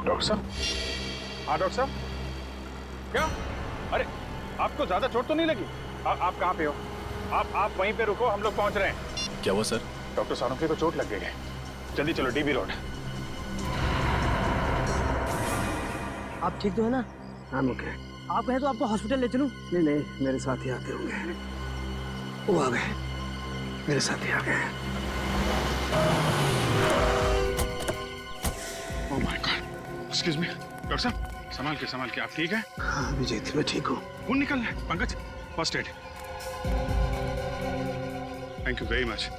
Doctor साहब? हाँ doctor साहब, क्या? अरे आपको ज्यादा चोट तो नहीं लगी? आप कहाँ पे हो? आप वहीं पे रुको, हम लोग पहुंच रहे हैं। क्या हुआ सर? डॉक्टर सारुंखे को चोट लग गई है, जल्दी चलो डीबी रोड। आप ठीक तो है ना? हाँ ओके। आप कहें तो आपको हॉस्पिटल ले चलूं? नहीं नहीं, मेरे साथ ही आते होंगे। वो आ गए, मेरे साथ ही आ गए। Oh my God, excuse me doctor साहब, संभाल के, आप ठीक है? हाँ अभिजीत, मैं ठीक हूँ। खून निकल रहा है। Pankaj, first aid. Thank you very much,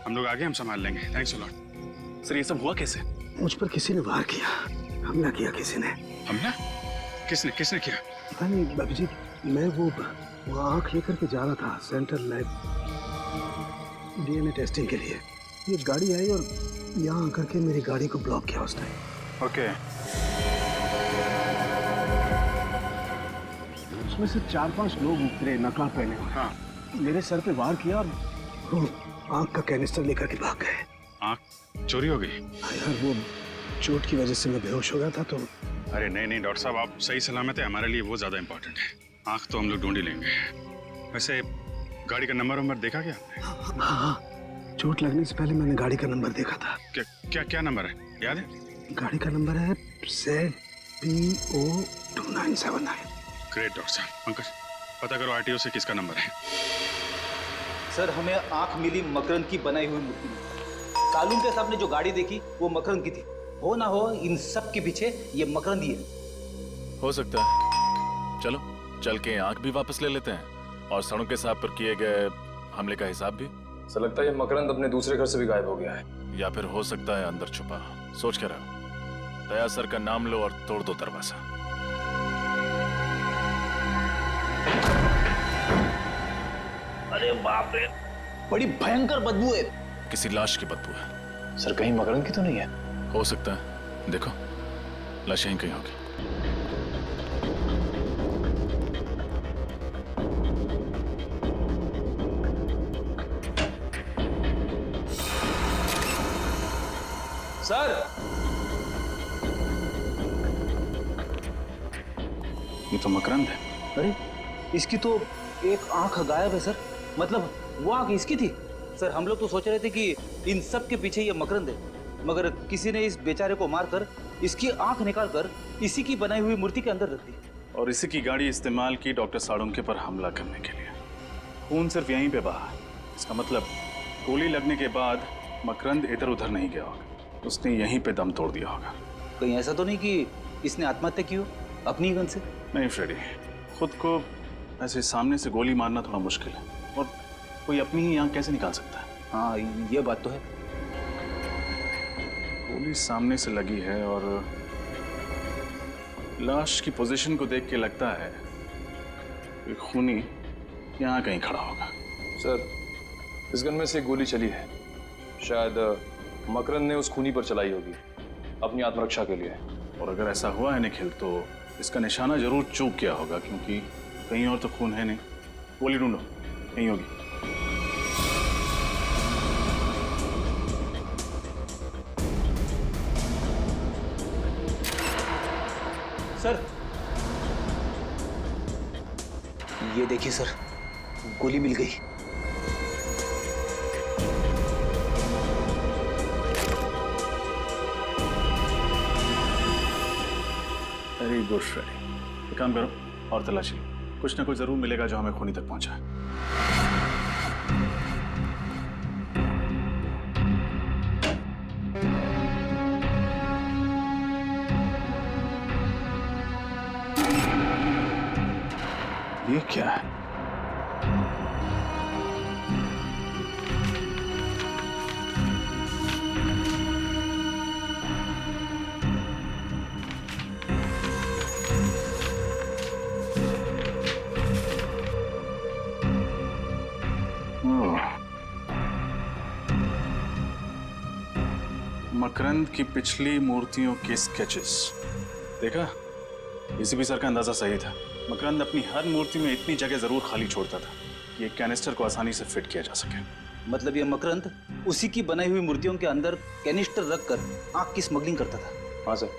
हम लोग आगे, हम संभाल लेंगे। Thanks a lot. सर ये सब हुआ कैसे? मुझ पर किसी ने वार किया, हमला किया किसी ने। हमला? किसने किया? नहीं अभिजीत, मैं वो आँख लेकर के जा रहा था सेंट्रल लैब डीएनए टेस्टिंग के लिए। ये गाड़ी आई और यहाँ आकर के मेरी गाड़ी को ब्लॉक किया उस टाइम। ओके। उसमें से 4-5 लोग उतरे नकाब पहने हुए। हाँ। मेरे सर पे वार किया और आँख का कैनिस्टर लेकर के भाग गए। आँख चोरी हो गई? यार वो चोट की वजह से मैं बेहोश हो गया था तो। अरे नहीं डॉक्टर साहब, आप सही सलामत है, हमारे लिए वो ज्यादा इम्पोर्टेंट है। आँख तो हम लोग ढूंढ ही लेंगे। वैसे गाड़ी का नंबर देखा क्या आपने? हाँ, चोट लगने से पहले मैंने गाड़ी का नंबर देखा था। क्या नंबर है, याद है? गाड़ी का नंबर है ZPO 2979। ग्रेट डॉक्टर साहब। पंकज, पता करो आरटीओ से किसका नंबर है। सर हमें आंख मिली मकरंद की बनाई हुई मूर्ति में। कालून के साहब ने जो गाड़ी देखी वो मकरंद की थी। हो ना हो इन सब के पीछे ये मकरंद ही है। हो सकता है। चलो चल के आंख भी वापस ले लेते हैं और सड़ों के साहब पर किए गए हमले का हिसाब भी। सर लगता है ये मकरंद अपने दूसरे घर से भी गायब हो गया है। या फिर हो सकता है अंदर छुपा। सोच के रहो। दया सर का नाम लो और तोड़ दो दरवाजा। अरे बाप रे, बड़ी भयंकर बदबू है। किसी लाश की बदबू है। सर कहीं मकरंद की तो नहीं है? हो सकता है, देखो लाश यहीं कहीं होगी। सर ये तो मकरंद है। अरे इसकी तो एक आंख गायब है सर। मतलब वो आंख इसकी थी। सर हम लोग तो सोच रहे थे कि इन सब के पीछे ये मकरंद है, मगर किसी ने इस बेचारे को मारकर इसकी आंख निकालकर इसी की बनाई हुई मूर्ति के अंदर रख दी। और इसी की गाड़ी इस्तेमाल की डॉक्टर सारुंखे पर हमला करने के लिए। खून सिर्फ यहीं पे बहा। इसका मतलब गोली लगने के बाद मकरंद इधर उधर नहीं गया होगा, उसने यहीं पे दम तोड़ दिया होगा। कहीं ऐसा तो नहीं कि इसने आत्महत्या की हो अपनी गन से? नहीं फ्रेडी, खुद को ऐसे सामने से गोली मारना थोड़ा मुश्किल है, और कोई अपनी ही आंख कैसे निकाल सकता है? हाँ ये बात तो है। गोली सामने से लगी है और लाश की पोजीशन को देख के लगता है कि खूनी यहाँ कहीं खड़ा होगा। सर इस गन में से एक गोली चली है, शायद मकरंद ने उस खूनी पर चलाई होगी अपनी आत्मरक्षा के लिए। और अगर ऐसा हुआ है निखिल, तो इसका निशाना जरूर चूक गया होगा, क्योंकि कहीं और तो खून है नहीं। गोली ढूंढो, कहीं होगी। सर ये देखिए सर, गोली मिल गई। वेरी गुड फ्रेडी, एक काम करो और तलाशी लो, कुछ ना कुछ जरूर मिलेगा जो हमें खूनी तक पहुंचाए। ये क्या है? मकरंद की पिछली मूर्तियों के स्केचेस देखा? एसीपी सर का अंदाजा सही था। मकरंद अपनी हर मूर्ति में इतनी जगह जरूर खाली छोड़ता था कि एक कैनिस्टर को आसानी से फिट किया जा सके। मतलब ये मकरंद उसी की बनाई हुई मूर्तियों के अंदर कैनिस्टर रखकर आग की स्मगलिंग करता था। हाँ सर,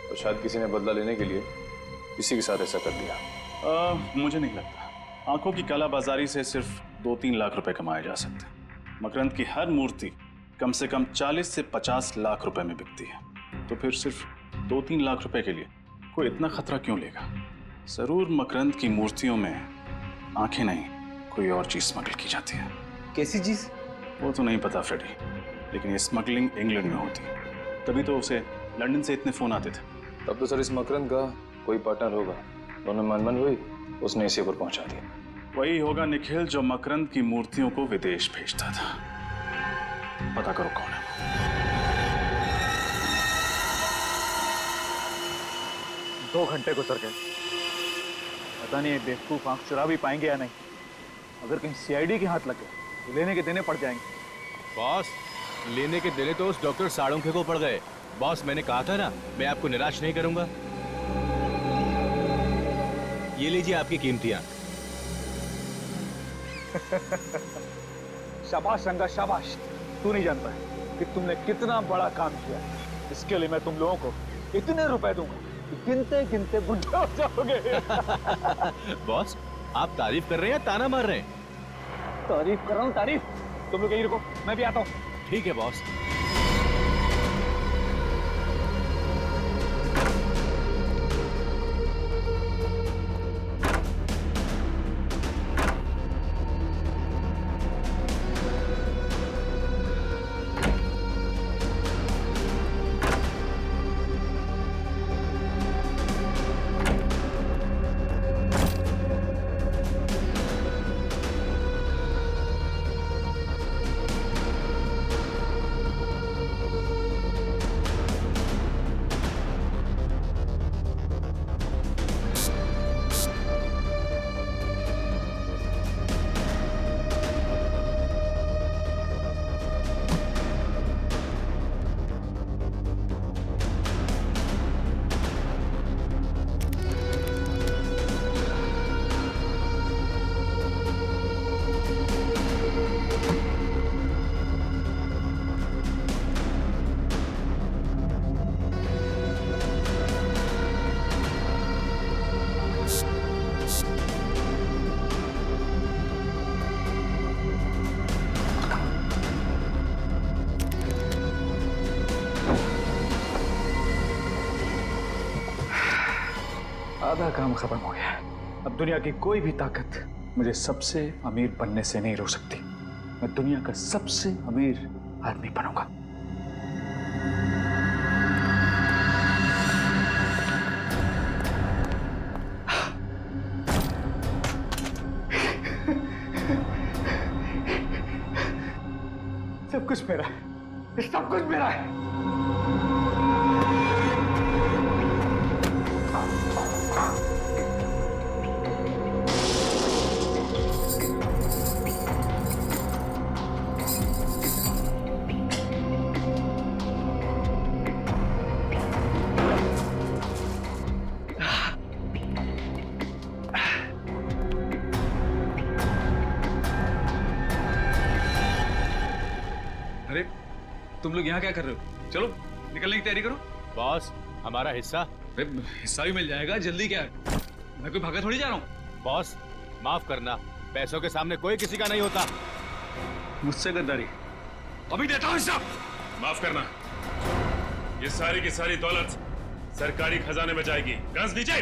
और शायद किसी ने बदला लेने के लिए इसी के साथ ऐसा कर दिया। मुझे नहीं लगता। आंखों की कालाबाजारी से सिर्फ 2-3 लाख रुपए कमाए जा सकते हैं। मकरंद की हर मूर्ति कम से कम 40 से 50 लाख रुपए में बिकती है, तो फिर सिर्फ 2-3 लाख रुपए के लिए कोई इतना खतरा क्यों लेगा? जरूर मकरंद की मूर्तियों में आंखें नहीं, कोई और चीज स्मगल की जाती है। कैसी चीज? वो तो नहीं पता फ्रेडी, लेकिन ये स्मगलिंग इंग्लैंड में होती है, तभी तो उसे लंदन से इतने फोन आते थे। तब तो सर इस मकरंद का कोई पार्टनर होगा, दोनों मनमन हुई, उसने इसे पर पहुंचा दिया। वही होगा निखिल जो मकरंद की मूर्तियों को विदेश भेजता था। पता करो कौन है। 2 घंटे गुजर गए, पता नहीं ये बेवकूफ आंख चुरा भी पाएंगे या नहीं। अगर कहीं सीआईडी के हाथ लगे तो लेने के देने पड़ जाएंगे। बॉस, लेने के देने तो उस डॉक्टर साड़ोंखे को पड़ गए। बॉस, मैंने कहा था ना, मैं आपको निराश नहीं करूंगा। ये लीजिए आपकी कीमती आंख। शाबाश रंगा, शाबाश। तू नहीं जानता है कि तुमने कितना बड़ा काम किया। इसके लिए मैं तुम लोगों को इतने रुपए दूंगा कि गिनते गिनते बुढ़े हो जाओगे। बॉस, आप तारीफ कर रहे हैं या ताना मार रहे हैं? तारीफ कर रहा हूँ, तारीफ। तुम लोग यहीं रुको, मैं भी आता हूँ। ठीक है बॉस। आधा काम खत्म हो गया। अब दुनिया की कोई भी ताकत मुझे सबसे अमीर बनने से नहीं रोक सकती। मैं दुनिया का सबसे अमीर आदमी बनूंगा। सब कुछ मेरा है, सब कुछ मेरा है। अरे तुम लोग यहाँ क्या कर रहे हो? चलो निकलने की तैयारी करो। बॉस, हमारा हिस्सा। अरे हिस्सा भी मिल जाएगा, जल्दी क्या है? मैं कोई भागा थोड़ी जा रहा हूँ। बॉस, माफ करना, पैसों के सामने कोई किसी का नहीं होता। मुझसे गद्दारी। अभी देता हूँ हिस्सा। माफ करना, ये सारी की सारी दौलत सरकारी खजाने में जाएगी। गज नीचे।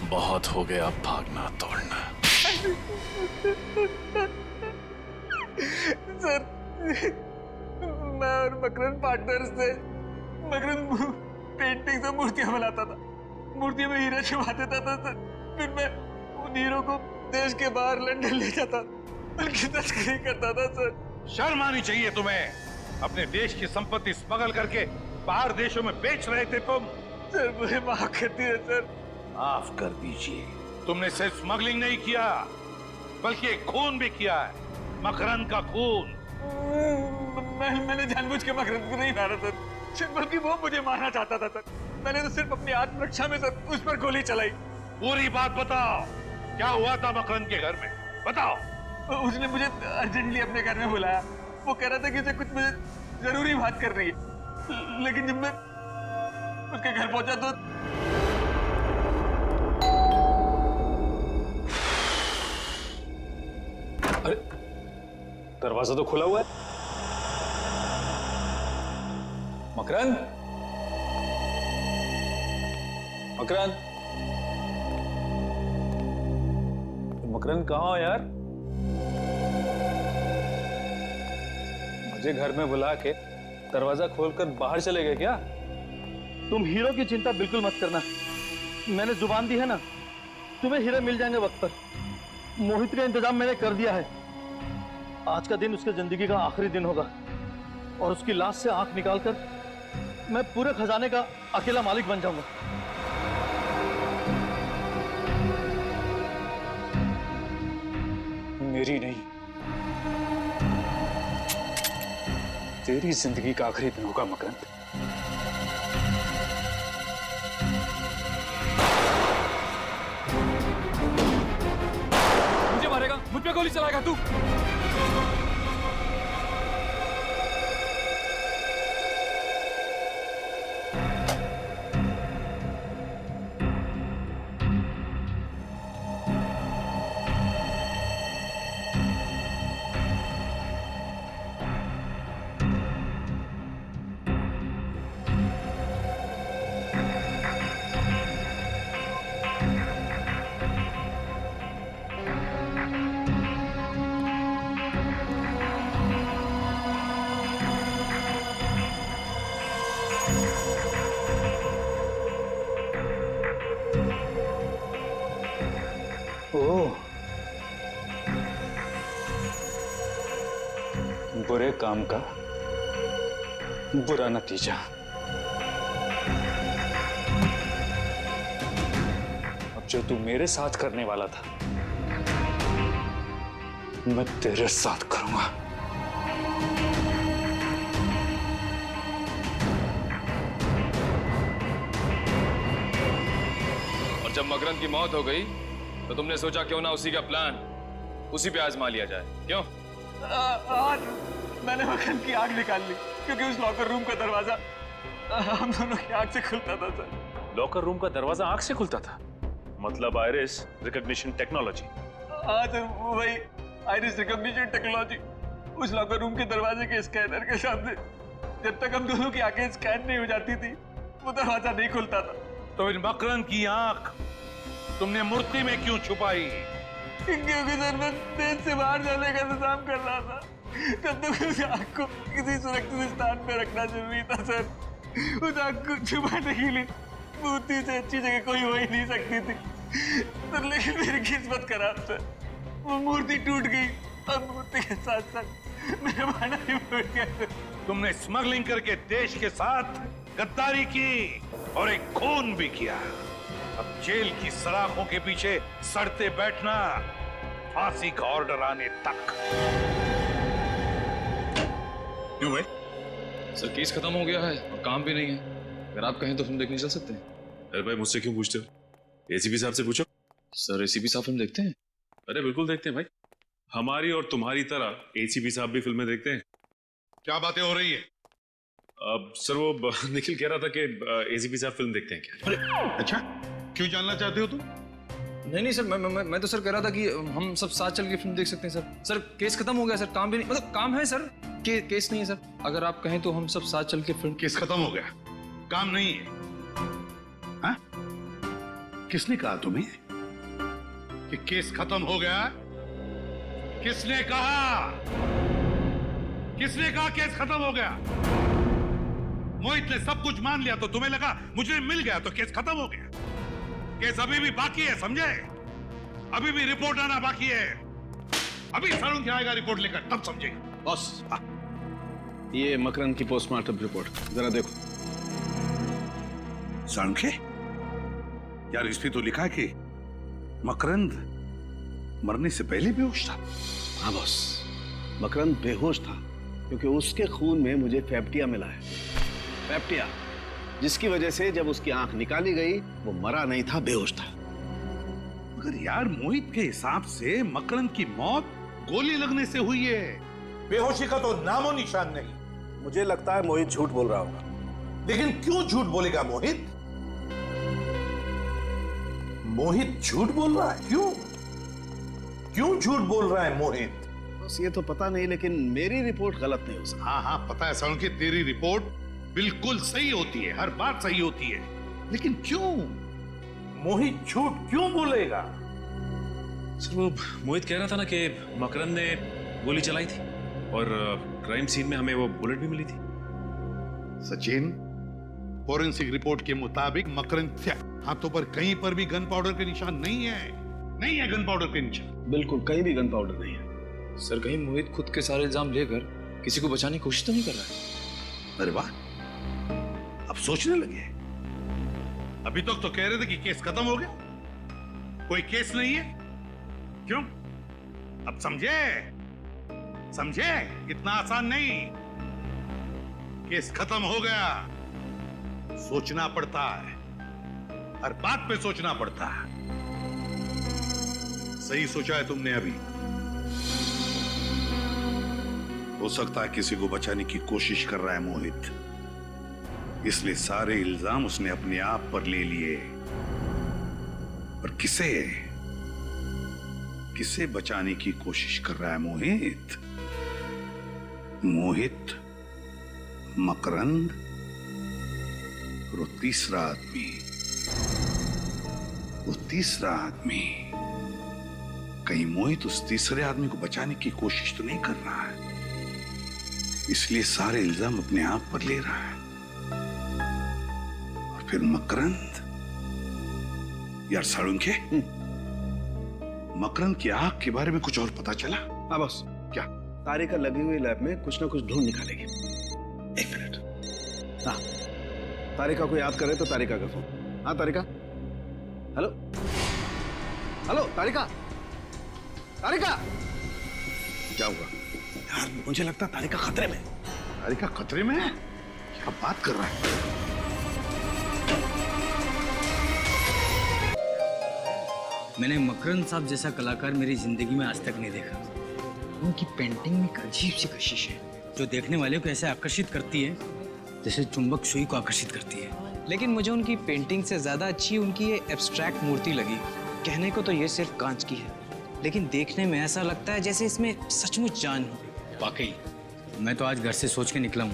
बहुत हो गया अब भागना तोड़ना। सर, मैं और मकरंद पार्टनर्स थे। मकरंद पेंटिंग से मूर्तियां बनाता था, मूर्तियों में हीरे छुपा देता था सर। फिर मैं उन हीरो को देश के बाहर लंदन ले जाता, उनकी तस्करी करता था सर। शर्म आनी चाहिए तुम्हें। अपने देश की संपत्ति स्मगल करके बाहर देशों में बेच रहे थे तुम। सर मुझे माफ कर दिए सर। माफ कर दीजिए। तुमने सिर्फ स्मगलिंग नहीं किया, बल्कि एक खून भी किया है, मकरंद का खून। मैंने जानबूझ के मकरंद को नहीं मारा सर, बल्कि वो मुझे मारना चाहता था सर। मैंने तो सिर्फ अपनी आत्मरक्षा में सर उस पर गोली चलाई। पूरी बात बताओ, क्या हुआ था मकरंद के घर में? बताओ। उसने मुझे अर्जेंटली अपने घर में बुलाया। वो कह रहा था कि उसे कुछ मुझे जरूरी बात कर रही है, लेकिन जब मैं उसके घर पहुंचा तो अरे दरवाजा तो खुला हुआ है। मकरंद, मकरंद, मकरंद कहाँ हो यार? मुझे घर में बुला के दरवाजा खोलकर बाहर चले गए क्या? तुम हीरो की चिंता बिल्कुल मत करना, मैंने जुबान दी है ना, तुम्हें हीरे मिल जाएंगे वक्त पर। मोहित का इंतजाम मैंने कर दिया है। आज का दिन उसके जिंदगी का आखिरी दिन होगा और उसकी लाश से आंख निकालकर मैं पूरे खजाने का अकेला मालिक बन जाऊंगा। मेरी नहीं, तेरी जिंदगी का आखिरी दिन होगा मकरंद। मुझे मारेगा, मुझ पे गोली चलाएगा तू? बुरे काम का बुरा नतीजा। अब जो तू मेरे साथ करने वाला था, मैं तेरे साथ करूंगा। और जब मकरंद की मौत हो गई तो तुमने सोचा क्यों ना उसी का प्लान उसी पे आजमा लिया जाए। क्यों? आज मैंने मकरंद की आग निकाल ली, क्योंकि उस लॉकर रूम का दरवाजा हम दोनों की आग से खुलता था सर। लॉकर रूम का दरवाजा आंख से खुलता था? मतलब आइरिस रिकॉग्निशन टेक्नोलॉजी? हाँ सर, वही आइरिस रिकॉग्निशन टेक्नोलॉजी। उस लॉकर रूम के दरवाजे के स्कैनर के सामने जब तक हम दोनों की आंखें स्कैन नहीं हो जाती थी, वो दरवाजा नहीं खुलता था। तो इन मकरंद की आंख तुमने मूर्ति में क्यों छुपाई? क्योंकि सर मैं देश से बाहर जाने का इंतजाम कर रहा था, तब तक उस आग को किसी सुरक्षित स्थान पे रखना जरूरी था सर। उस आग को छुपाने के लिए मूर्ति से अच्छी जगह कोई हो ही नहीं सकती थी सर, लेकिन मेरी किस्मत खराब सर, वो मूर्ति टूट गई और मूर्ति के साथ साथ मेरा भाना भी टूट गया सर। तुमने स्मगलिंग करके देश के साथ गद्दारी की और एक खून भी किया। अब जेल की सलाखों के पीछे सड़ते बैठना फांसी का ऑर्डर आने तक। क्यों भाई? सर केस खत्म हो गया है और काम भी नहीं है। अगर आप कहें तो फिल्म देखने चल सकते हैं। अरे भाई मुझसे क्यों पूछते हो? एसीपी साहब से पूछो। सर एसीपी साहब फिल्म देखते हैं? अरे बिल्कुल देखते हैं भाई, हमारी और तुम्हारी तरह एसीपी साहब भी फिल्में देखते हैं। क्या बातें हो रही है? अब सर वो निखिल कह रहा था कि एसीपी साहब फिल्म देखते हैं क्या? अरे अच्छा, क्यों जानना चाहते हो तुम? नहीं सर, मैं तो सर कह रहा था कि हम सब साथ चल के फिल्म देख सकते हैं सर। सर केस खत्म हो गया सर, काम भी नहीं, मतलब काम है सर, केस नहीं है सर। अगर आप कहें तो हम सब साथ चल के फिल्म। केस खत्म हो गया, काम नहीं है? हाँ? किसने कहा तुम्हें कि केस खत्म हो गया? किसने कहा? किसने कहा केस खत्म हो गया? मोहित ने सब कुछ मान लिया तो तुम्हें लगा मुझे मिल गया तो केस खत्म हो गया। केस अभी भी बाकी है, समझे? अभी भी रिपोर्ट आना बाकी है। अभी साळुंखे आएगा रिपोर्ट लेकर, तब समझेगा। बॉस, ये मकरंद की पोस्टमार्टम रिपोर्ट जरा देखो। साळुंखे? यार इस पे तो लिखा है कि मकरंद मरने से पहले बेहोश था। हाँ बॉस, मकरंद बेहोश था क्योंकि उसके खून में मुझे फैप्टिया मिला है। फैप्टिया जिसकी वजह से जब उसकी आंख निकाली गई वो मरा नहीं था, बेहोश था। मगर यार मोहित के हिसाब से मकरंद की मौत गोली लगने से हुई है। बेहोशी का तो नामो निशान नहीं। मुझे लगता है मोहित झूठ बोल रहा होगा। लेकिन क्यों झूठ बोलेगा मोहित? मोहित झूठ बोल रहा है, क्यों? क्यों झूठ बोल रहा है मोहित? बस ये तो पता नहीं, लेकिन मेरी रिपोर्ट गलत नहीं हो सकती। हाँ हाँ पता है सालुंखे, तेरी रिपोर्ट बिल्कुल सही होती है, हर बात सही होती है, लेकिन क्यों? मोहित झूठ क्यों बोलेगा? सर वो मोहित कह रहा था ना कि मकरंद ने गोली चलाई थी और क्राइम सीन में हमें वो बुलेट भी मिली थी। सचिन, फोरेंसिक रिपोर्ट के मुताबिक मकरंद के हाथों पर कहीं पर भी गन पाउडर के निशान नहीं है गन पाउडर के निशान। बिल्कुल कहीं भी गन पाउडर नहीं है। सर कहीं मोहित खुद के सारे इल्जाम लेकर किसी को बचाने की कोशिश तो नहीं कर रहा है? अरे वाह, अब सोचने लगे। अभी तक तो कह रहे थे कि केस खत्म हो गया, कोई केस नहीं है। क्यों? अब समझे इतना आसान नहीं। केस खत्म हो गया। सोचना पड़ता है, हर बात पे सोचना पड़ता है। सही सोचा है तुमने अभी। हो सकता है किसी को बचाने की कोशिश कर रहा है मोहित, इसलिए सारे इल्जाम उसने अपने आप पर ले लिए। पर किसे बचाने की कोशिश कर रहा है मोहित? मोहित, मकरंद और वो तीसरा आदमी। कहीं मोहित उस तीसरे आदमी को बचाने की कोशिश तो नहीं कर रहा है, इसलिए सारे इल्जाम अपने आप पर ले रहा है। और फिर मकरंद, यार सालुंखे, मकरंद की आंख के बारे में कुछ और पता चला? हाँ बस, क्या? तारिका लगी हुई लैब में कुछ ना कुछ ढूंढ निकालेगी। एक मिनट। हाँ, तारिका को याद करे तो तारिका का फोन। हाँ तारिका, हेलो तारिका, क्या हुआ? यार मुझे लगता है तारिका खतरे में। तारिका खतरे में है? क्या बात कर रहा है? मैंने मकरंद साहब जैसा कलाकार मेरी जिंदगी में आज तक नहीं देखा। उनकी पेंटिंग में एक अजीब सी कशिश है जो देखने वाले को ऐसे आकर्षित करती है जैसे चुंबक सुई को आकर्षित करती है। लेकिन मुझे उनकी पेंटिंग से ज्यादा अच्छी उनकी ये एब्स्ट्रैक्ट मूर्ति लगी। कहने को तो ये सिर्फ कांच की है, लेकिन देखने में ऐसा लगता है जैसे इसमें सचमुच जान हो। वाकई मैं तो आज घर से सोच के निकला हूँ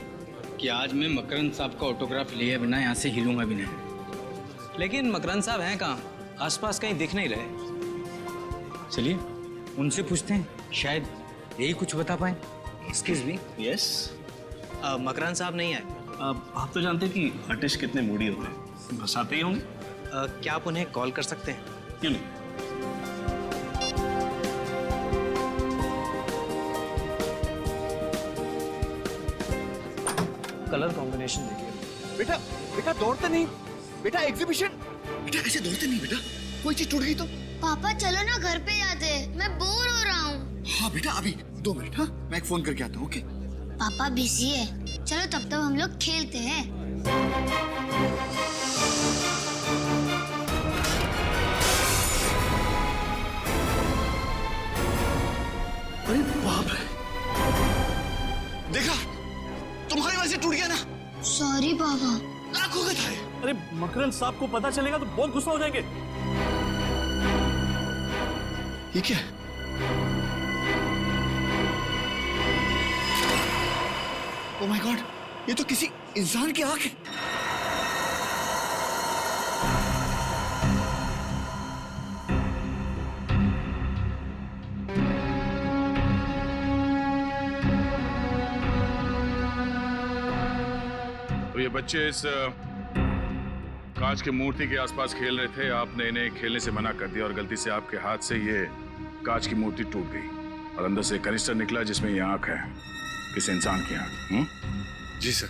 कि आज मैं मकरंद साहब का ऑटोग्राफ लिए बिना यहाँ से हिलूंगा भी नहीं। लेकिन मकरंद साहब हैं कहाँ? आसपास कहीं दिख नहीं रहे। चलिए उनसे पूछते हैं, शायद यही कुछ बता पाए। Excuse me. यस, मकरंद साहब नहीं आए। आप तो जानते हैं कि आर्टिस्ट कितने मूडी होते हैं, बस आते ही होंगे। क्या आप उन्हें कॉल कर सकते हैं? क्यों नहीं? कलर कॉम्बिनेशन देखिए। बेटा दौड़ते नहीं, बेटा एग्जीबिशन। बेटा ऐसे दौड़ते नहीं बेटा, कोई चीज टूट गई तो। पापा चलो ना घर पे जाते हैं, मैं बोर हो रहा हूँ। हाँ बेटा अभी 2 मिनट। हाँ मैं एक फोन करके आता हूँ। ओके पापा बिजी है, चलो तब तक हम लोग खेलते हैं। अरे बाप रे, देखा तुम्हारी वजह से टूट गया ना। सॉरी पापा। आंखों का था। अरे मकरंद साहब को पता चलेगा तो बहुत गुस्सा हो जाएंगे। ये क्या? ओह माय गॉड, ये तो किसी इंसान की आंख है। तो ये बच्चे इस कांच की मूर्ति के आसपास खेल रहे थे, आपने इन्हें खेलने से मना कर दिया और गलती से आपके हाथ से ये कांच की मूर्ति टूट गई और अंदर से कनिस्टर निकला जिसमें ये आंख है, किसी इंसान की आंख। जी सर।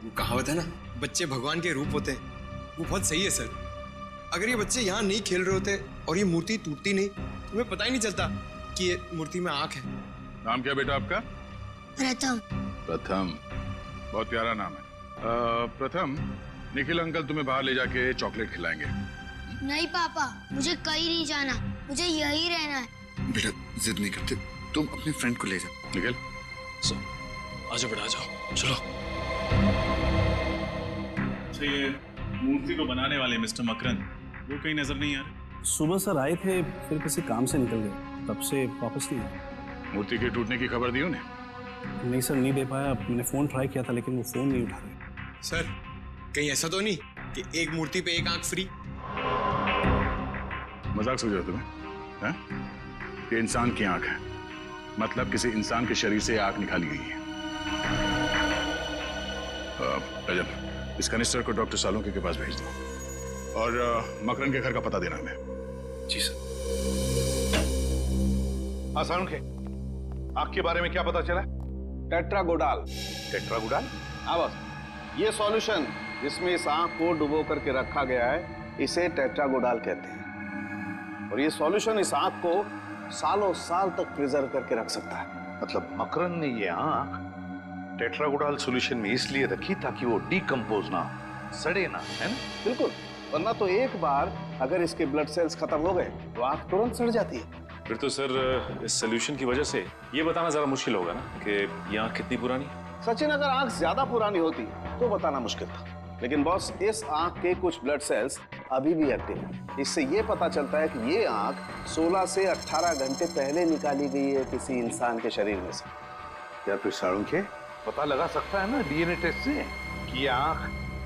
वो कहावत है ना, बच्चे भगवान के रूप होते हैं, वो बहुत सही है सर। अगर ये बच्चे यहाँ नहीं खेल रहे होते और ये मूर्ति टूटती नहीं तो हमें पता ही नहीं चलता कि ये मूर्ति में आंख है। नाम क्या बेटा आपका? प्रथम। प्रथम, बहुत प्यारा नाम है। प्रथम, निखिल अंकल तुम्हें बाहर ले जाके चॉकलेट खिलाएंगे। नहीं पापा, मुझे कहीं नहीं जाना, मुझे यहीं रहना है। बेटा जिद नहीं करते, तुम अपने फ्रेंड को ले जाओ। निखिल, आजा बेटा, आ जाओ, चलो। अच्छा, ये मूर्ति को बनाने वाले मिस्टर मकरंद, वो कहीं नजर नहीं आ रहे? सुबह सर आए थे, फिर किसी काम से निकल गए, तब से वापस नहीं आए। मूर्ति के टूटने की खबर दी उन्हें? नहीं सर, नहीं दे पाया। मैंने फोन ट्राई किया था लेकिन वो फोन नहीं उठा रहे। सर कहीं ऐसा तो नहीं कि एक मूर्ति पे एक आंख फ्री? मजाक समझ रहे हो तुम्हें? हैं? ये इंसान की आंख है, मतलब किसी इंसान के शरीर से आंख निकाली गई है। रजब, इस कनिस्टर को डॉक्टर सालुंखे के पास भेज दो और मकरंद के घर का पता देना हमें। जी सर। हाँ सालुंखे, आंख के बारे में क्या पता चला? टेट्रागोडाल। टेट्रागोडाल? हाँ बस, ये सॉल्यूशन जिसमें इस आंख को डुबो करके रखा गया है, इसे टेट्रागोडाल कहते हैं। और ये सॉल्यूशन इस आंख को सालों साल तक प्रिजर्व करके रख सकता है। मतलब मकरंद ने ये आंख टेट्रागोडाल सॉल्यूशन में इसलिए रखी ताकि वो डिकम्पोज ना, सड़े ना, है ना? बिल्कुल, वरना तो एक बार अगर इसके ब्लड सेल्स खत्म हो गए तो आंख तुरंत सड़ जाती है। फिर तो सर इस सोल्यूशन की वजह से ये बताना जरा मुश्किल होगा ना कि ये आंख कितनी पुरानी है। सचिन, अगर आंख ज्यादा पुरानी होती तो बताना मुश्किल था, लेकिन बॉस इस आंख के कुछ ब्लड सेल्स अभी भी एक्टिव हैं। इससे ये पता चलता है कि ये आंख 16 से 18 घंटे पहले निकाली गई है किसी इंसान के शरीर में से। या फिर सालुंखे पता लगा सकता है ना डीएनए टेस्ट से कि ये आंख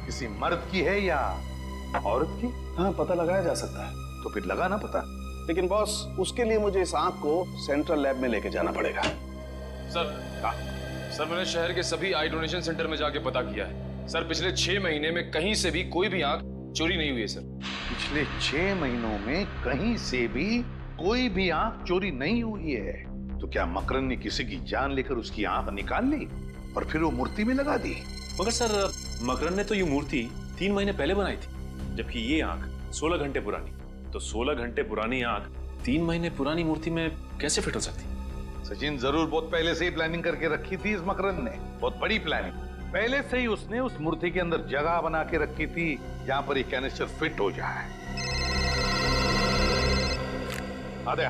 किसी मर्द की है या औरत की? हाँ, पता लगाया जा सकता है। तो फिर लगा ना पता। लेकिन बॉस, उसके लिए मुझे इस आंख को सेंट्रल लैब में लेके जाना पड़ेगा। सर मैंने शहर के सभी आई डोनेशन सेंटर में जाके पता किया है सर। पिछले 6 महीने में कहीं से भी कोई भी आंख चोरी नहीं हुई है सर। पिछले 6 महीनों में कहीं से भी कोई भी आंख चोरी नहीं हुई है? तो क्या मकरंद ने किसी की जान लेकर उसकी आंख निकाल ली और फिर वो मूर्ति में लगा दी? मगर सर मकरंद ने तो ये मूर्ति 3 महीने पहले बनाई थी, जबकि ये आंख 16 घंटे पुरानी। तो 16 घंटे पुरानी आंख 3 महीने पुरानी मूर्ति में कैसे फिट हो सकती? सचिन, जरूर बहुत पहले से ही प्लानिंग करके रखी थी इस मकरंद ने, बहुत बड़ी प्लानिंग। पहले से ही उसने उस मूर्ति के अंदर जगह बना के रखी थी जहां पर ये कैनिस्टर फिट हो जाए। आद्या,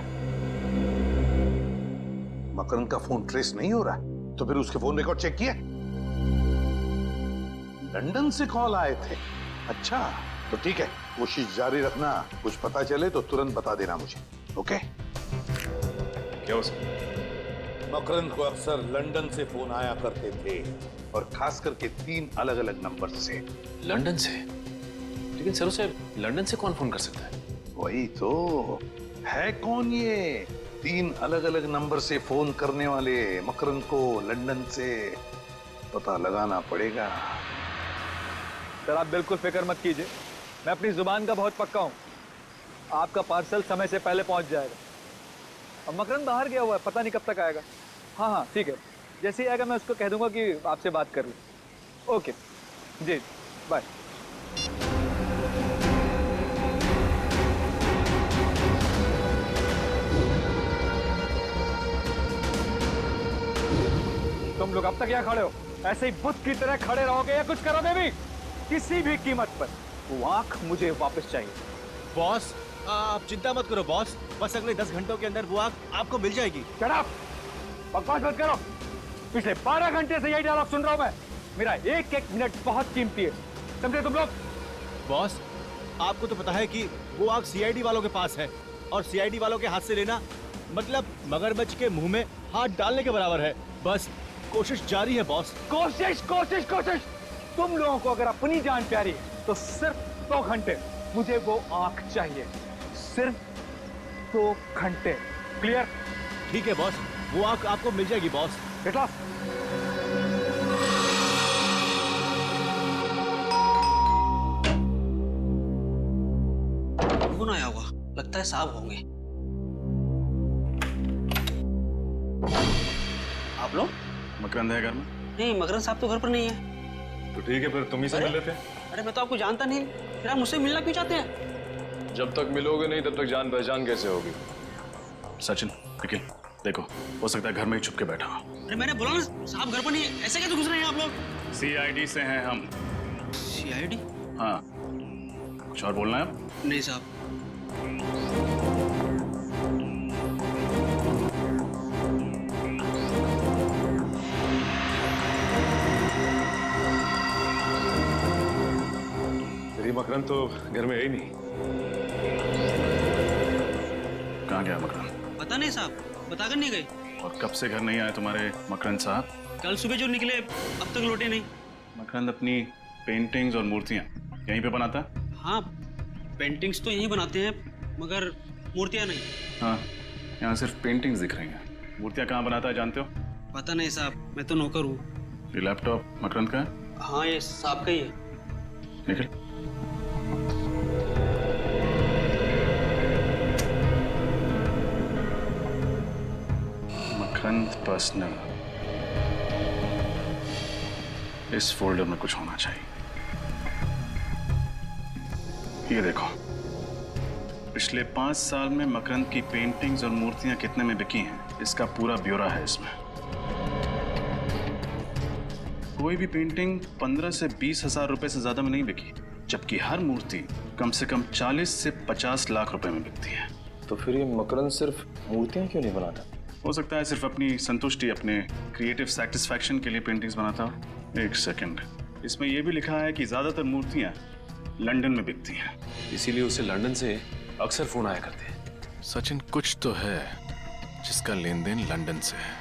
मकरंद का फोन ट्रेस नहीं हो रहा, तो फिर उसके फोन रिकॉर्ड चेक किए? लंदन से कॉल आए थे। अच्छा, तो ठीक है, कोशिश जारी रखना। कुछ पता चले तो तुरंत बता देना मुझे, ओके? क्या हो सकता? मकरंद को अक्सर लंदन से फोन आया करते थे और खास करके 3 अलग अलग नंबर से। लंदन से? लेकिन सर उसे लंदन से कौन फोन कर सकता है? वही तो है, कौन ये 3 अलग अलग नंबर से फोन करने वाले मकरंद को लंदन से? पता लगाना पड़ेगा। सर आप बिल्कुल फिक्र मत कीजिए, मैं अपनी जुबान का बहुत पक्का हूँ। आपका पार्सल समय से पहले पहुंच जाएगा। और मकरंद बाहर गया हुआ है, पता नहीं कब तक आएगा। हाँ, ठीक है, जैसे ही आएगा मैं उसको कह दूंगा कि आपसे बात कर लूँ। ओके जी, बाय। तुम लोग अब तक यहाँ खड़े हो, ऐसे ही बुत की तरह खड़े रहोगे या कुछ करोगे भी? किसी भी कीमत पर वो आंख मुझे वापस चाहिए। बॉस आप चिंता मत करो बॉस, बस अगले 10 घंटों के अंदर वो आंख आपको मिल जाएगी। शट अप, बकवास मत करो। पिछले 12 घंटे से यही डायलॉग सुन रहा हूं मैं। मेरा एक एक मिनट बहुत कीमती है, समझे तुम लोग? बॉस आपको तो पता है कि वो आंख सीआईडी वालों के पास है और सीआईडी वालों के हाथ से लेना मतलब मगरमच्छ के मुंह में हाथ डालने के बराबर है। बस कोशिश जारी है बॉस। कोशिश कोशिश कोशिश। तुम लोगों को अगर अपनी जान प्यारी है तो सिर्फ 2 घंटे मुझे वो आंख चाहिए, सिर्फ 2 घंटे। क्लियर? ठीक है बॉस, वो आंख आपको मिल जाएगी बॉस। बेटा कौन आया होगा? लगता है साहब होंगे। आप लोग? मकरंद है घर में? नहीं, मकरंद साहब तो घर पर नहीं है। तो ठीक है, फिर तुम ही से मिल लेते हैं। अरे मैं तो आपको जानता नहीं, फिर आप मुझसे मिलना क्यों चाहते हैं? जब तक मिलोगे नहीं तब तक जान पहचान कैसे होगी? सचिन, निखिल, देखो, हो सकता है घर में ही छुप के बैठा हो। अरे मैंने बोला ना साहब घर पर नहीं है, ऐसे कैसे घुस रहे हैं आप लोग? सीआईडी से हैं हम। सीआईडी? हाँ, कुछ और बोलना है आप? नहीं साहब। मकरंद तो घर में है ही नहीं। कहाँ गया मकरंद? पता नहीं साहब, बताकर नहीं गए। और कब से घर नहीं आए तुम्हारे मकरंद साहब? कल सुबह जो निकले अब तक लौटे नहीं। मकरंद अपनी पेंटिंग्स और मूर्तियाँ यहीं पे बनाता? हाँ, पेंटिंग्स तो यहीं बनाते हैं मगर मूर्तियाँ नहीं। हाँ, यहाँ सिर्फ पेंटिंग्स दिख रही हैं। मूर्तियाँ कहाँ बनाता है जानते हो? पता नहीं साहब, मैं तो नौकर हूँ। ये लैपटॉप मकरंद का है? हाँ, ये साहब का ही है। निकल। मकरंद पर्सनल, इस फोल्डर में कुछ होना चाहिए। ये देखो, पिछले 5 साल में मकरंद की पेंटिंग्स और मूर्तियां कितने में बिकी हैं, इसका पूरा ब्यौरा है इसमें। कोई भी पेंटिंग 15 से 20 हजार रुपए से ज्यादा में नहीं बिकी, जबकि हर मूर्ति कम से कम 40 से 50 लाख रुपए में बिकती है। तो फिर ये मकरंद सिर्फ मूर्तियां क्यों नहीं बनाता? हो सकता है सिर्फ अपनी संतुष्टि, अपने क्रिएटिव सेटिस्फैक्शन के लिए पेंटिंग्स बनाता हो। एक सेकंड, इसमें यह भी लिखा है कि ज्यादातर मूर्तियां लंदन में बिकती हैं, इसीलिए उसे लंदन से अक्सर फोन आया करते हैं। सचिन, कुछ तो है जिसका लेन देन लंदन से है।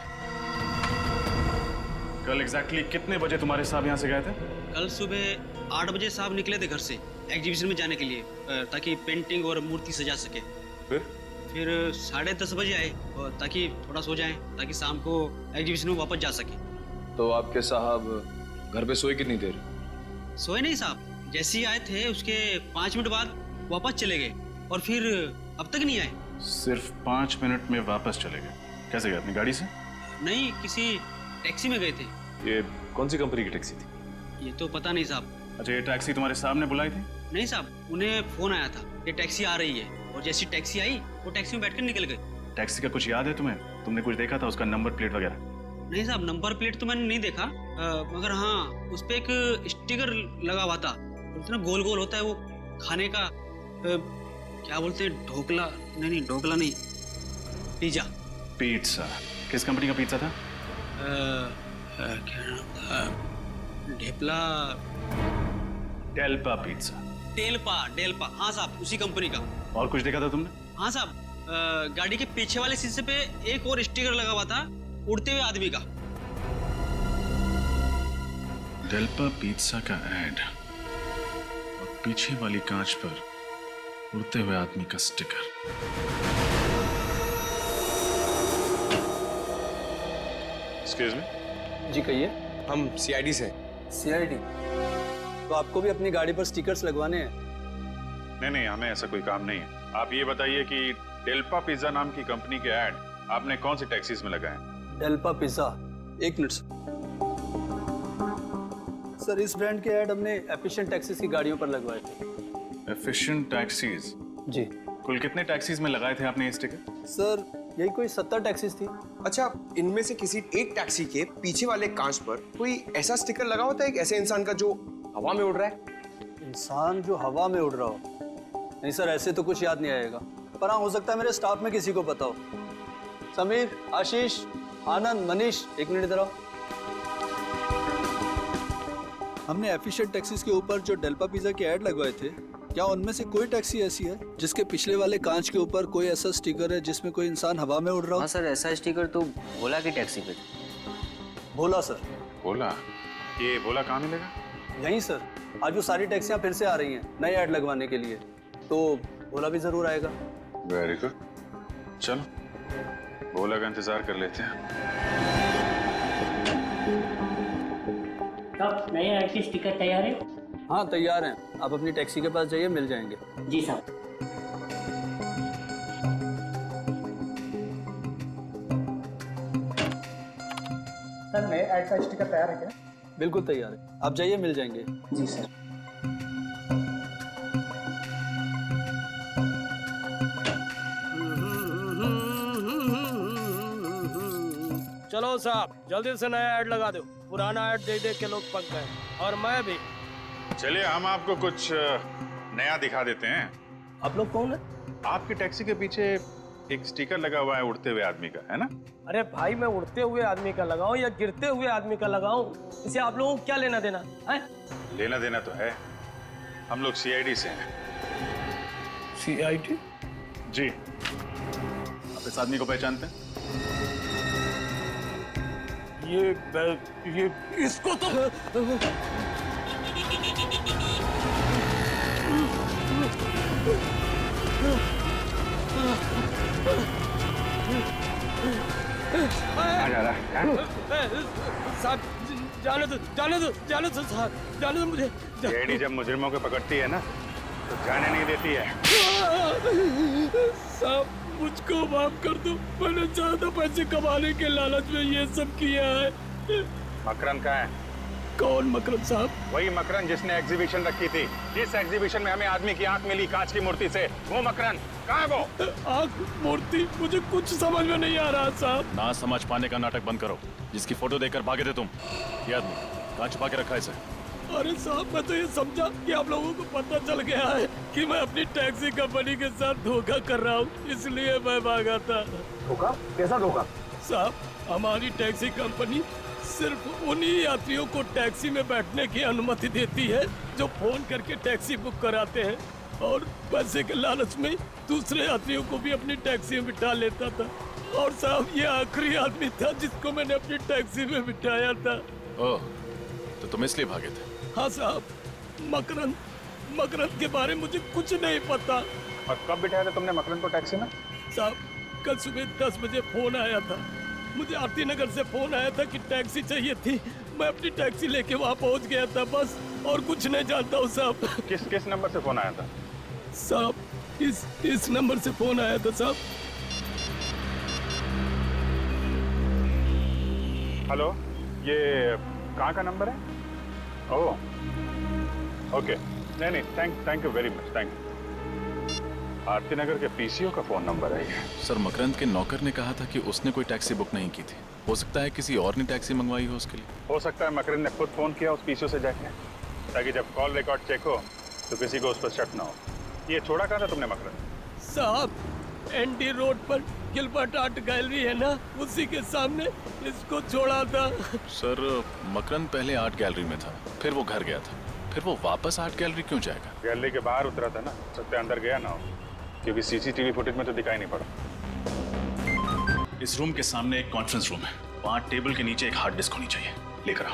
कल एग्जैक्टली कितने बजे तुम्हारे साहब यहाँ से गए थे? कल सुबह 8 बजे साहब निकले थे घर से एग्जीबिशन में जाने के लिए, ताकि पेंटिंग और मूर्ति सजा सके। फिर 10:30 बजे आए, और ताकि थोड़ा सो जाएं, ताकि शाम को एग्जीबिशन में वापस जा सके। तो आपके साहब घर पे सोए कितनी देर? सोए नहीं साहब, जैसे ही आए थे उसके 5 मिनट बाद वापस चले गए, और फिर अब तक नहीं आए। सिर्फ 5 मिनट में वापस चले गए? कैसे गए, अपनी गाड़ी से? नहीं, किसी टैक्सी में गए थे। ये कौन सी कंपनी की टैक्सी थी? ये तो पता नहीं साहब। अच्छा, ये टैक्सी तुम्हारे सामने बुलाई थी? नहीं साहब, उन्हें फोन आया था ये टैक्सी आ रही है, और जैसी टैक्सी आई वो टैक्सी में बैठकर निकल गए। टैक्सी का कुछ याद है तुम्हें? तुमने कुछ देखा था, उसका नंबर प्लेट वगैरह? नहीं साहब, नंबर प्लेट तो मैंने नहीं देखा, मगर हाँ उस पे एक स्टिकर लगा हुआ था, ना गोल गोल होता है वो खाने का, क्या बोलते हैं, ढोकला? नहीं, ढोकला नहीं, पिज्जा। पिज्जा? किस कंपनी का पिज्जा था? क्या नाम था? ढेपला? डेल्पा पिज्जा? डेल्पा, हाँ साहब, उसी कंपनी का। और कुछ देखा था तुमने? हाँ साहब, गाड़ी के पीछे वाले शीशे पे एक और स्टिकर लगा हुआ था उड़ते हुए आदमी का। डेल्पा पिज्जा का ऐड, और पीछे वाली कांच पर उड़ते हुए आदमी का स्टिकर। Excuse me. जी कहिए। हम सीआईडी से। सीआईडी? तो आपको भी अपनी गाड़ी पर स्टिकर्स लगवाने हैं? नहीं, हमें ऐसा कोई काम नहीं है। आप ये बताइए कि डेल्पा पिज्जा नाम की कंपनी के ऐड आपने कौन सी टैक्सीज में लगाए? डेल्पा पिज्जा? एक मिनट सर, इस ब्रांड के ऐड हमने एफिशिएंट टैक्सीज की गाड़ियों पर लगवाए थे। Efficient taxis? जी। कुल कितने टैक्सीज में लगाए थे आपने ये स्टिकर? सर, यही कोई 70 टैक्सीज थी। अच्छा, इनमें से किसी एक टैक्सी के पीछे वाले कांच पर कोई ऐसा स्टिकर लगा होता है, एक ऐसे इंसान का जो हवा में उड़ रहा है? इंसान जो हवा में उड़ रहा हो? नहीं सर, ऐसे तो कुछ याद नहीं आएगा, पर हाँ हो सकता है मेरे स्टाफ में किसी को पता हो। समीर, आशीष, आनंद, मनीष, एक मिनट इधर आओ। हमने एफिशिएंट टैक्सीज के ऊपर जो डेल्पा पिज्जा के ऐड लगवाए थे, क्या उनमें से कोई टैक्सी ऐसी है जिसके पिछले वाले कांच के ऊपर कोई ऐसा स्टिकर है जिसमें कोई इंसान हवा में उड़ रहा हो? हाँ सर, ऐसा स्टिकर तो भोला की टैक्सी पे था। भोला सर? भोला? ये भोला कहाँ मिलेगा? यहीं सर, आज वो सारी टैक्सियां फिर से आ रही हैं नए ऐड लगवाने के लिए, तो भोला भी जरूर आएगा। वेरी गुड, चलो भोला का इंतजार कर लेते हैं। साहब, नए ऐड के स्टिकर तैयार है? हाँ तैयार हैं, आप अपनी टैक्सी के पास जाइए, मिल जाएंगे। जी साहब। सर, नए ऐड का स्टिकर तैयार है क्या? बिल्कुल तैयार है, आप जाइए, मिल जाएंगे। जी सर। चलो साहब, जल्दी से नया ऐड लगा दो, पुराना ऐड देख देख के लोग पक गए, और मैं भी। चलिए हम आपको कुछ नया दिखा देते हैं। आप लोग कौन है? आपकी टैक्सी के पीछे एक स्टिकर लगा हुआ है उड़ते हुए आदमी का, है ना? अरे भाई, मैं उड़ते हुए आदमी का लगाऊं या गिरते हुए आदमी का लगाऊं, इसे आप लोगों को क्या लेना देना है? लेना देना तो है, हम लोग सीआईडी से हैं। CID? जी। आप इस आदमी को पहचानते हैं? ये इसको तो साहब जाने दो साहब, जाने दो मुझे। सीआईडी जब मुजरिमों को पकड़ती है ना तो जाने नहीं देती है। साहब मुझको माफ कर दो, मैंने ज्यादा पैसे कमाने के लालच में ये सब किया है। मकरंद कहाँ है? कौन मकरंद साहब? वही मकरंद जिसने एग्जीबिशन रखी थी, जिस एग्जीबिशन में हमें आदमी की आंख मिली कांच की मूर्ति से, वो मकरंद कहाँ है? वो आंख मूर्ति मुझे कुछ समझ में नहीं आ रहा साहब। ना समझ पाने का नाटक बंद करो। जिसकी फोटो देखकर भागे थे तुम, ये आदमी कहाँ छुपा के रखा है इसे? अरे साहब मैं तो ये समझा कि आप लोगों को पता चल गया है कि मैं अपनी टैक्सी कंपनी के साथ धोखा कर रहा हूँ, इसलिए मैं भागा था। धोखा? कैसा धोखा? साहब हमारी टैक्सी कंपनी सिर्फ उन्हीं यात्रियों को टैक्सी में बैठने की अनुमति देती है जो फोन करके टैक्सी बुक कराते हैं, और पैसे के लालच में दूसरे यात्रियों को भी अपनी टैक्सी में बिठा लेता था। और साहब ये आखिरी आदमी था जिसको मैंने अपनी टैक्सी में बिठाया था। ओह, तो तुम इसलिए भागे थे? हाँ साहब, मकरंद के बारे में मुझे कुछ नहीं पता। और कब बिठाया था तुमने मकरंद को टैक्सी में? साहब कल सुबह 10 बजे फोन आया था, मुझे आरती नगर से फोन आया था कि टैक्सी चाहिए थी। मैं अपनी टैक्सी लेके वहाँ पहुँच गया था बस, और कुछ नहीं जानता हूँ साहब। किस नंबर से फोन आया था? साहब इस नंबर से फोन आया था साहब। हेलो, ये कहाँ का नंबर है? ओह ओके, नहीं thank you very much, thank you. Aarti Nagar के पीसीओ का फोन नंबर है ये। सर मकरंद के नौकर ने कहा था कि उसने कोई टैक्सी बुक नहीं की थी। हो सकता है किसी और ने टैक्सी मंगवाई हो उसके लिए। हो सकता है मकरंद ने खुद फोन किया उस पीसीओ से जाके, ताकि जब कॉल रिकॉर्ड चेक हो तो किसी को उस पर शक ना हो। ये छोड़ा कहाँ था तुमने मकरंद? साहब एनडी रोड पर गिलबर्ट आर्ट गैलरी है ना, उसी के सामने इसको छोड़ा था। सर मकरंद पहले आर्ट गैलरी में था, फिर वो घर गया था, फिर वो वापस आर्ट गैलरी क्यों जाएगा? गैलरी के बाहर उतरा था ना, सकते अंदर गया ना हो, क्योंकि सीसीटीवी फुटेज में तो दिखाई नहीं पड़ा। इस रूम के सामने एक कॉन्फ्रेंस रूम है, वहाँ टेबल के नीचे एक हार्ड डिस्क होनी चाहिए, लेकर आ।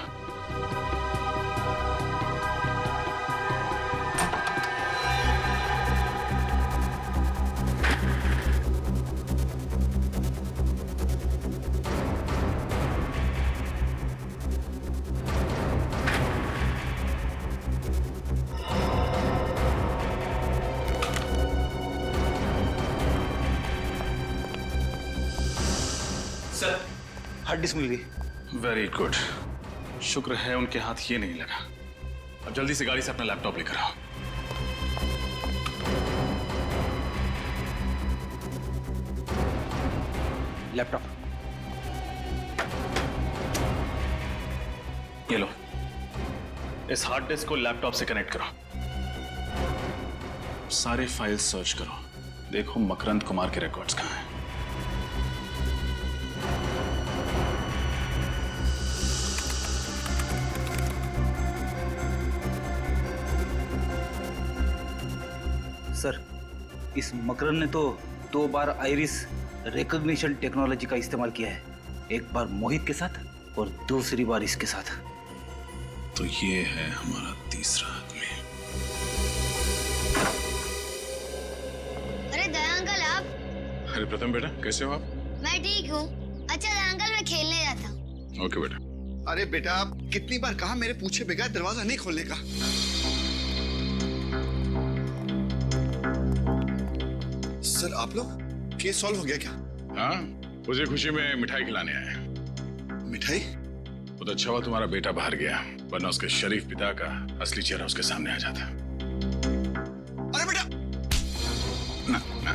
हार्ड डिस्क मिल गई। वेरी गुड, शुक्र है उनके हाथ ये नहीं लगा। अब जल्दी से गाड़ी से अपना लैपटॉप लेकर आओ। लैपटॉप ये लो, इस हार्ड डिस्क को लैपटॉप से कनेक्ट करो। सारे फाइल्स सर्च करो, देखो मकरंद कुमार के रिकॉर्ड्स कहाँ हैं। सर इस मकरंद ने तो 2 बार आइरिस रिकॉग्निशन टेक्नोलॉजी का इस्तेमाल किया है, एक बार मोहित के साथ और दूसरी बार इसके साथ। तो ये है हमारा तीसरा आदमी। अरे दया अंकल आप। अरे प्रथम बेटा, कैसे हो आप? मैं ठीक हूँ। अच्छा दया अंकल मैं खेलने जाता हूँ। ओके बेटा। अरे बेटा, आप कितनी बार कहा मेरे पूछे बगैर दरवाजा नहीं खोलने का। सर आप लोग, केस सॉल्व हो गया क्या? हाँ, उसी खुशी में मिठाई खिलाने आए। मिठाई? बहुत अच्छा हुआ तुम्हारा बेटा बाहर गया, वरना उसके शरीफ पिता का असली चेहरा उसके सामने आ जाता। अरे बेटा! ना, ना।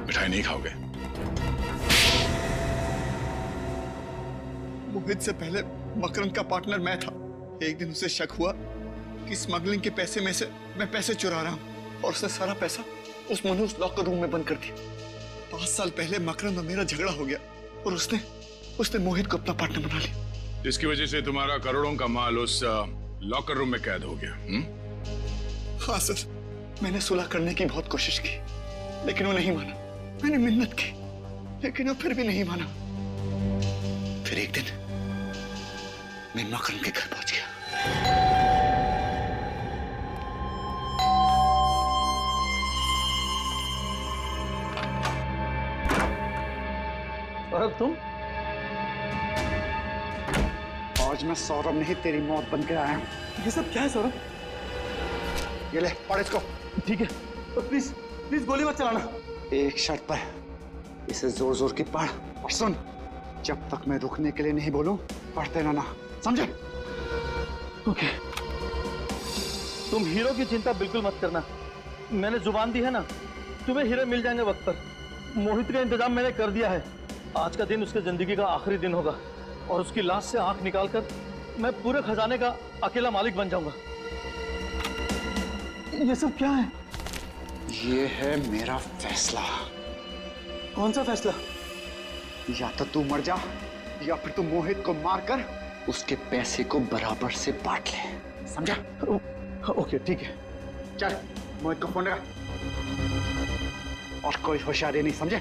मिठाई नहीं खाओगे? मोहित से पहले मकरंद का पार्टनर मैं था। एक दिन उसे शक हुआ कि स्मगलिंग के पैसे में से मैं पैसे चुरा रहा हूँ, और उसने सारा पैसा उस मनुष्य लॉकर रूम में बंद कर दिया। 5 साल पहले मकरंद और मेरा झगड़ा हो गया, और उसने मोहित को अपना पार्टनर बना लिया। जिसकी वजह से तुम्हारा करोड़ों का माल उस लॉकर रूम में कैद हो गया। हाँ सर, मैंने सुलह करने की बहुत कोशिश की, लेकिन वो नहीं माना। मैंने मिन्नत की, लेकिन वो फिर भी नहीं माना। फिर एक दिन मैं मकरन के घर पहुंच गया। सौरभ तुम? आज मैं सौरभ नहीं, तेरी मौत बन के आया हूं। ये सब क्या है सौरभ? ये ले, पढ़ इसको। ठीक है, तो प्लीज प्लीज गोली मत चलाना। एक शर्त पर, इसे जोर जोर की पढ़ और सुन। जब तक मैं रुकने के लिए नहीं बोलूं, पढ़ते रहना, समझे? ओके। तुम हीरो की चिंता बिल्कुल मत करना। मैंने जुबान दी है ना, तुम्हें हीरो मिल जाएंगे वक्त पर। मोहित का इंतजाम मैंने कर दिया है। आज का दिन उसके जिंदगी का आखिरी दिन होगा और उसकी लाश से आंख निकालकर मैं पूरे खजाने का अकेला मालिक बन जाऊंगा। ये सब क्या है? ये है मेरा फैसला। कौन सा फैसला? या तो तू मर जा, या फिर तू मोहित को मारकर उसके पैसे को बराबर से बांट ले, समझा? ओके ठीक है। चल, मोहित को फोन लगा। और कोई होशियारी नहीं, समझे?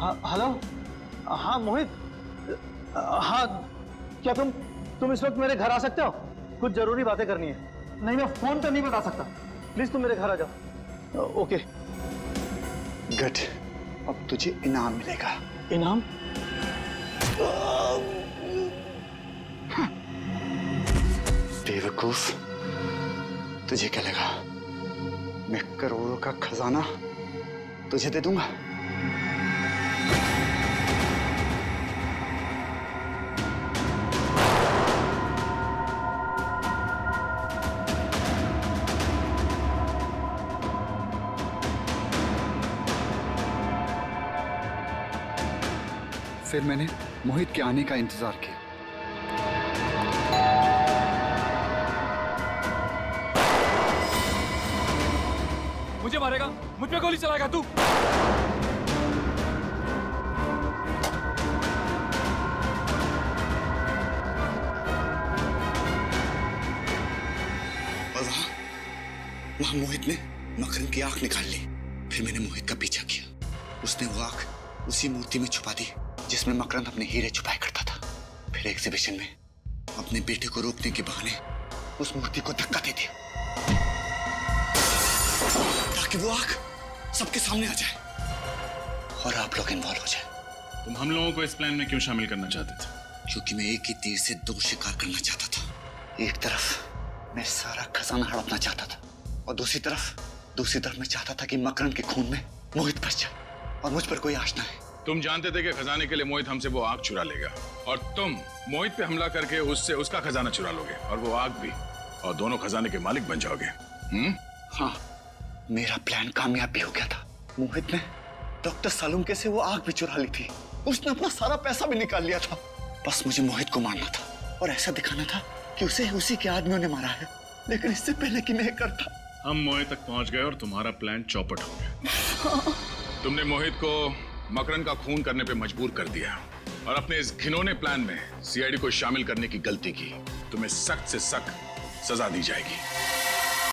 हाँ हेलो। हाँ मोहित। हाँ, क्या तुम इस वक्त मेरे घर आ सकते हो? कुछ जरूरी बातें करनी है। नहीं, मैं फोन पे नहीं बता सकता। प्लीज तुम मेरे घर आ जाओ। ओके। गुड, अब तुझे इनाम मिलेगा। इनाम? बेवकूफ, तुझे क्या लगा मैं करोड़ों का खजाना तुझे दे दूंगा? फिर मैंने मोहित के आने का इंतजार किया। मुझे मारेगा? मुझ पे गोली चलाएगा तू? और वहां मोहित ने मकरन की आंख निकाल ली। फिर मैंने मोहित का पीछा किया। उसने वो आंख उसी मूर्ति में छुपा दी जिसमें मकरन अपने हीरे छुपाया करता था। फिर एग्जीबिशन में अपने बेटे को रोकने के बहाने उस मूर्ति को धक्का दे दिया ताकि वो आंख सबके सामने आ जाए और आप लोग इन्वॉल्व हो जाए। तुम हम लोगों को इस प्लान में क्यों शामिल करना चाहते थे? क्योंकि मैं एक ही तीर से दो शिकार करना चाहता था। एक तरफ मैं सारा खजाना हड़पना चाहता था और दूसरी तरफ मैं चाहता था कि मकरन के खून में मोहित बच जाए और मुझ पर कोई आश ना है। तुम जानते थे कि खजाने के लिए मोहित हमसे वो आग चुरा लेगा और तुम मोहित पे हमला करके उससे उसका खजाना चुरा लोगे और वो आग भी, और दोनों खजाने के मालिक बन जाओगे। हाँ, मेरा प्लान कामयाब भी हो गया था। मोहित ने डॉक्टर सालुंके से वो आग भी चुरा ली थी। उसने अपना सारा पैसा भी निकाल लिया था। बस मुझे मोहित को मारना था और ऐसा दिखाना था कि उसे उसी के आदमियों ने मारा है, लेकिन इससे पहले कि मैं करता। हम मोहित तक पहुंच गए और तुम्हारा प्लान चौपट हो गया। तुमने मोहित को मकरन का खून करने पे मजबूर कर दिया और अपने इस घिनौने प्लान में सीआईडी को शामिल करने की गलती की। तुम्हें सख्त से सख्त सजा दी जाएगी।